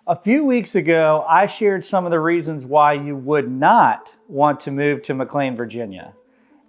A few weeks ago, I shared some of the reasons why you would not want to move to McLean, Virginia.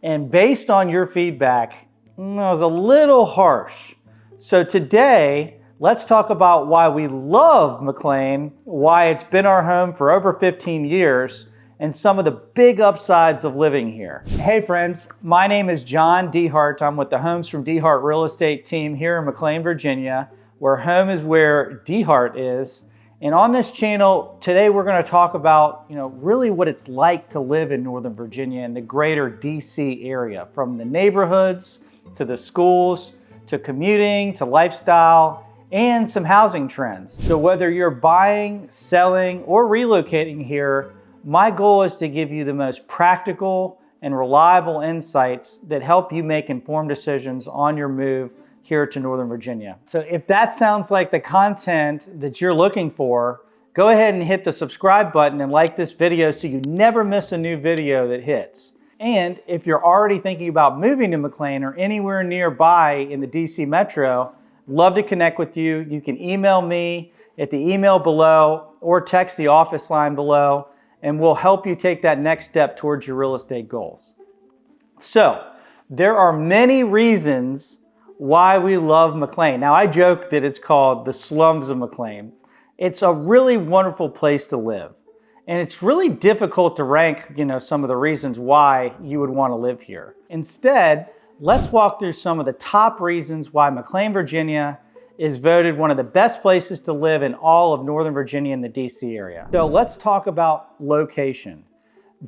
And based on your feedback, it was a little harsh. So today, let's talk about why we love McLean, why it's been our home for over 15 years, and some of the big upsides of living here. Hey friends, my name is John DeHart. I'm with the Homes from DeHart Real Estate team here in McLean, Virginia, where home is where DeHart is. And on this channel, today we're going to talk about, really what it's like to live in Northern Virginia and the greater DC area, from the neighborhoods to the schools, to commuting, to lifestyle, and some housing trends. So whether you're buying, selling, or relocating here, my goal is to give you the most practical and reliable insights that help you make informed decisions on your move here to Northern Virginia. So if that sounds like the content that you're looking for, go ahead and hit the subscribe button and like this video so you never miss a new video that hits. And if you're already thinking about moving to McLean or anywhere nearby in the DC Metro, love to connect with you. You can email me at the email below or text the office line below, and we'll help you take that next step towards your real estate goals. So there are many reasons why we love McLean. Now, I joke that it's called the slums of McLean. It's a really wonderful place to live. And it's really difficult to rank, some of the reasons why you would want to live here. Instead, let's walk through some of the top reasons why McLean, Virginia is voted one of the best places to live in all of Northern Virginia and the DC area. So let's talk about location.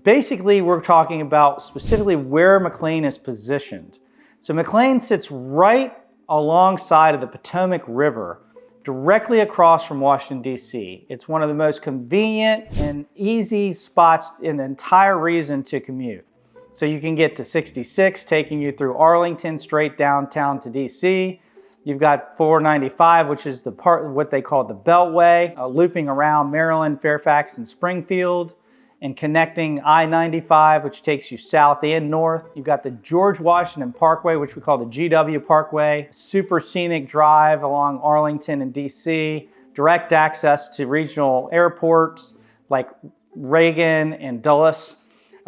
Basically, we're talking about specifically where McLean is positioned. So McLean sits right alongside of the Potomac River, directly across from Washington, D.C. It's one of the most convenient and easy spots in the entire region to commute. So you can get to 66, taking you through Arlington, straight downtown to D.C. You've got 495, which is the part, what they call the Beltway, looping around Maryland, Fairfax, and Springfield, and connecting I-95, which takes you south and north. You've got the George Washington Parkway, which we call the GW Parkway, super scenic drive along Arlington and DC, direct access to regional airports like Reagan and Dulles.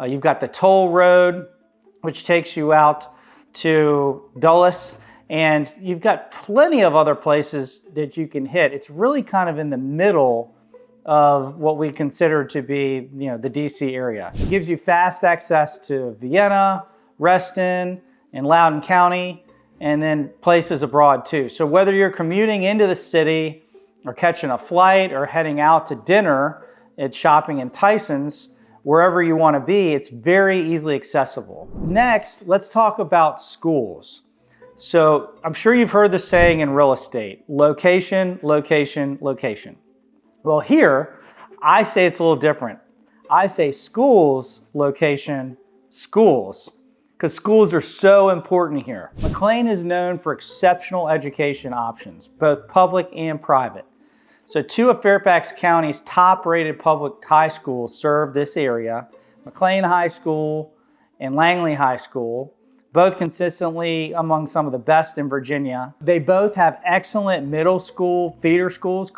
You've got the toll road, which takes you out to Dulles, and you've got plenty of other places that you can hit. It's really kind of in the middle of what we consider to be, the DC area. It gives you fast access to Vienna, Reston, and Loudoun County, and then places abroad too. So whether you're commuting into the city or catching a flight or heading out to dinner at shopping in Tyson's, wherever you want to be, it's very easily accessible. Next, let's talk about schools. So I'm sure you've heard the saying in real estate, location, location, location. Well, here, I say it's a little different. I say schools, location, schools, because schools are so important here. McLean is known for exceptional education options, both public and private. So two of Fairfax County's top-rated public high schools serve this area, McLean High School and Langley High School, both consistently among some of the best in Virginia. They both have excellent middle school feeder schools,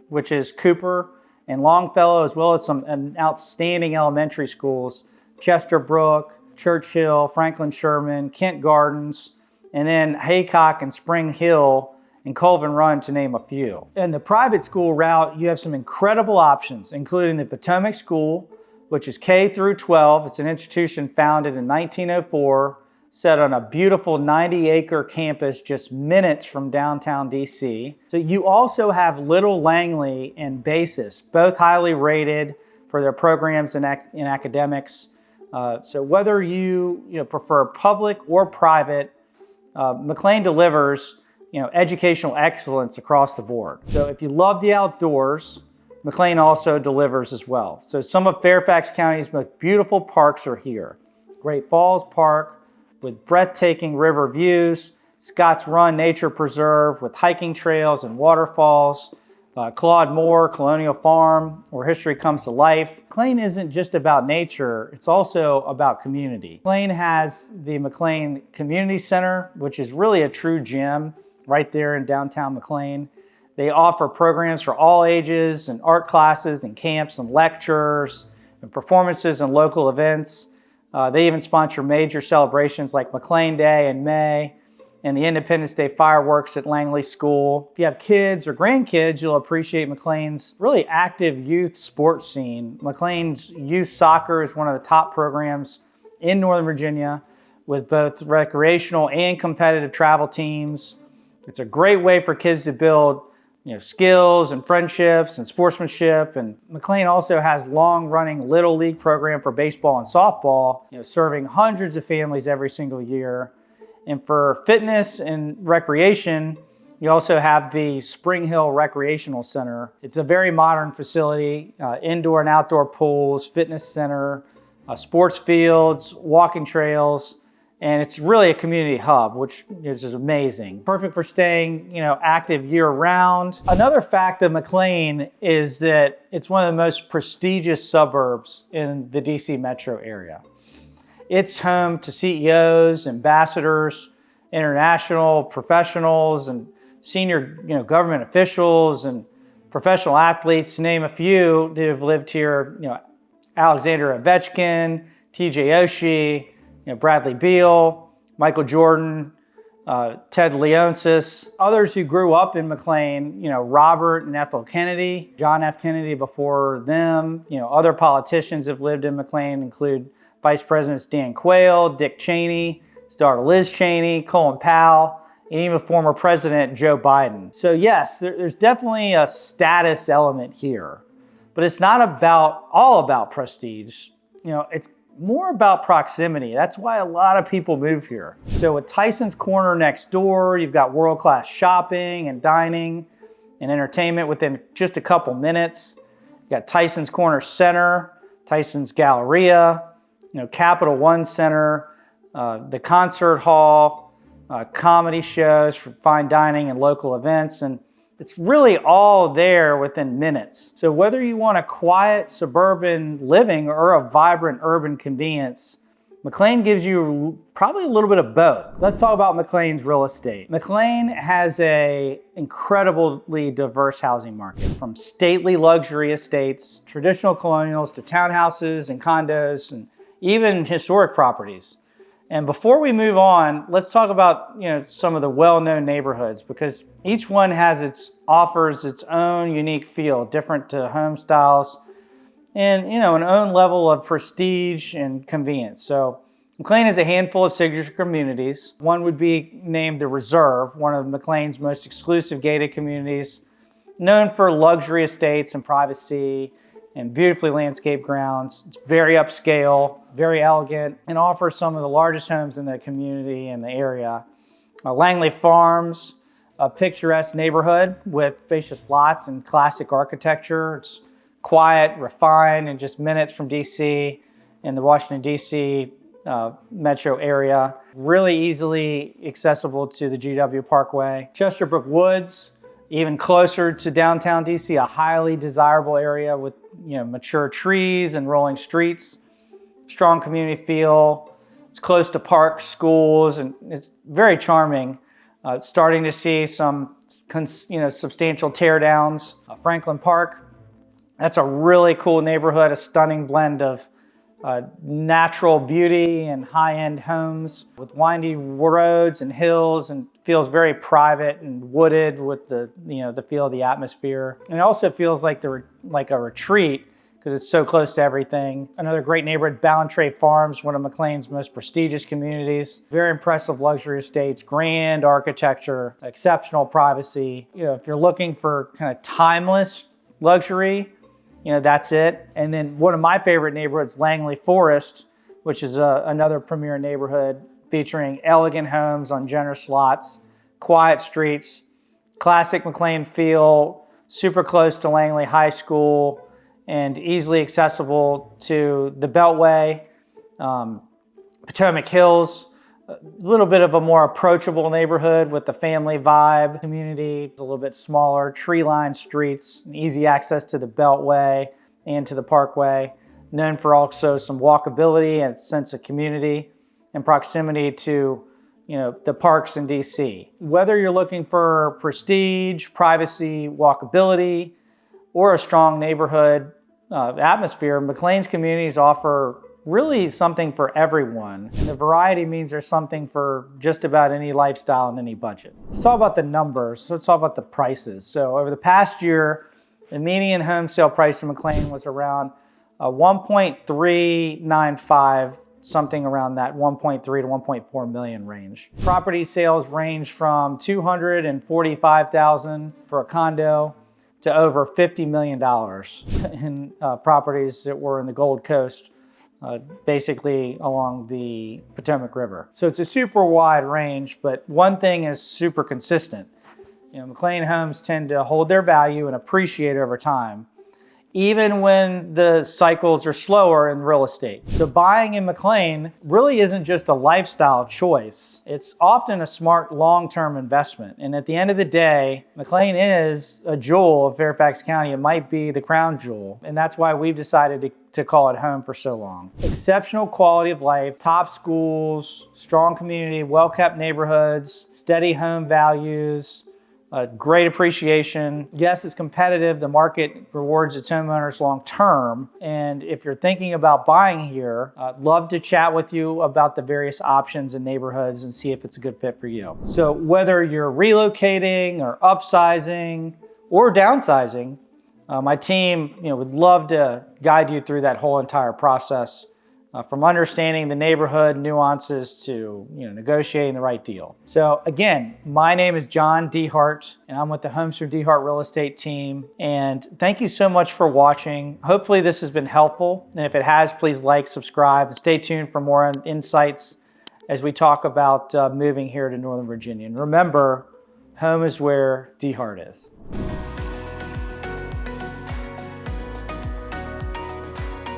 which is Cooper and Longfellow, as well as some outstanding elementary schools, Chesterbrook, Churchill, Franklin Sherman, Kent Gardens, and then Haycock and Spring Hill and Colvin Run, to name a few. In the private school route, you have some incredible options, including the Potomac School, which is K through 12. It's an institution founded in 1904, set on a beautiful 90-acre campus just minutes from downtown DC. So you also have Little Langley and Basis, both highly rated for their programs in academics. So whether you prefer public or private, McLean delivers educational excellence across the board. So if you love the outdoors, McLean also delivers as well. So some of Fairfax County's most beautiful parks are here. Great Falls Park, with breathtaking river views, Scotts Run Nature Preserve with hiking trails and waterfalls, Claude Moore Colonial Farm, where history comes to life. McLean isn't just about nature, it's also about community. McLean has the McLean Community Center, which is really a true gem right there in downtown McLean. They offer programs for all ages and art classes and camps and lectures and performances and local events. They even sponsor major celebrations like McLean Day in May and the Independence Day fireworks at Langley School. If you have kids or grandkids, you'll appreciate McLean's really active youth sports scene. McLean's youth soccer is one of the top programs in Northern Virginia with both recreational and competitive travel teams. It's a great way for kids to build skills and friendships and sportsmanship. And McLean also has long-running Little League program for baseball and softball, serving hundreds of families every single year. And for fitness and recreation, you also have the Spring Hill Recreational Center. It's a very modern facility, indoor and outdoor pools, fitness center, sports fields, walking trails, and it's really a community hub, which is just amazing. Perfect for staying, active year-round. Another fact of McLean is that it's one of the most prestigious suburbs in the DC metro area. It's home to CEOs, ambassadors, international professionals, and senior government officials and professional athletes, to name a few that have lived here. Alexander Ovechkin, TJ Oshie, Bradley Beal, Michael Jordan, Ted Leonsis. Others who grew up in McLean, Robert and Ethel Kennedy, John F. Kennedy before them. Other politicians have lived in McLean include Vice Presidents Dan Quayle, Dick Cheney, his daughter Liz Cheney, Colin Powell, and even former President Joe Biden. So yes, there's definitely a status element here, but it's not all about prestige. It's more about proximity. That's why a lot of people move here. So with Tyson's Corner next door, you've got world-class shopping and dining and entertainment within just a couple minutes. You've got Tyson's Corner Center, Tyson's Galleria, Capital One Center, the concert hall, comedy shows for fine dining and local events, and it's really all there within minutes. So whether you want a quiet suburban living or a vibrant urban convenience, McLean gives you probably a little bit of both. Let's talk about McLean's real estate. McLean has an incredibly diverse housing market, from stately luxury estates, traditional colonials, to townhouses and condos, and even historic properties. And before we move on, let's talk about some of the well-known neighborhoods, because each one offers its own unique feel, different to home styles, and an own level of prestige and convenience. So McLean has a handful of signature communities. One would be named the Reserve, one of McLean's most exclusive gated communities, known for luxury estates and privacy and beautifully landscaped grounds. It's very upscale, very elegant, and offers some of the largest homes in the community and the area. Langley Farms, a picturesque neighborhood with spacious lots and classic architecture. It's quiet, refined, and just minutes from DC and the Washington, DC metro area. Really easily accessible to the GW Parkway. Chesterbrook Woods, even closer to downtown DC, a highly desirable area with mature trees and rolling streets, strong community feel. It's close to parks, schools, and it's very charming. Starting to see some substantial teardowns. Franklin Park, that's a really cool neighborhood, a stunning blend of natural beauty and high-end homes with windy roads and hills, and feels very private and wooded with the feel of the atmosphere. And it also feels like a retreat because it's so close to everything. Another great neighborhood, Ballantrae Farms, one of McLean's most prestigious communities. Very impressive luxury estates, grand architecture, exceptional privacy. If you're looking for kind of timeless luxury, that's it. And then one of my favorite neighborhoods, Langley Forest, which is another premier neighborhood featuring elegant homes on generous lots, quiet streets, classic McLean feel, super close to Langley High School, and easily accessible to the Beltway, Potomac Hills, a little bit of a more approachable neighborhood with the family vibe community, a little bit smaller, tree-lined streets, and easy access to the Beltway and to the Parkway, known for also some walkability and sense of community and proximity to the parks in DC. Whether you're looking for prestige, privacy, walkability, or a strong neighborhood atmosphere, McLean's communities offer really something for everyone. And the variety means there's something for just about any lifestyle and any budget. Let's talk about the numbers. Let's talk about the prices. So over the past year, the median home sale price in McLean was around 1.395, something around that 1.3 to 1.4 million range. Property sales range from $245,000 for a condo to over $50 million in properties that were in the Gold Coast, basically along the Potomac River. So it's a super wide range, but one thing is super consistent. McLean homes tend to hold their value and appreciate over time, even when the cycles are slower in real estate. So buying in McLean really isn't just a lifestyle choice. It's often a smart long-term investment. And at the end of the day, McLean is a jewel of Fairfax County. It might be the crown jewel. And that's why we've decided to call it home for so long. Exceptional quality of life, top schools, strong community, well-kept neighborhoods, steady home values, great appreciation. Yes, it's competitive. The market rewards its homeowners long term. And if you're thinking about buying here, I'd love to chat with you about the various options and neighborhoods and see if it's a good fit for you. So whether you're relocating or upsizing or downsizing, my team would love to guide you through that whole entire process. From understanding the neighborhood nuances to negotiating the right deal. So again, my name is John Dehart, and I'm with the Homes from Dehart Real Estate team. And thank you so much for watching. Hopefully this has been helpful. And if it has, please like, subscribe, and stay tuned for more insights as we talk about moving here to Northern Virginia. And remember, home is where Dehart is.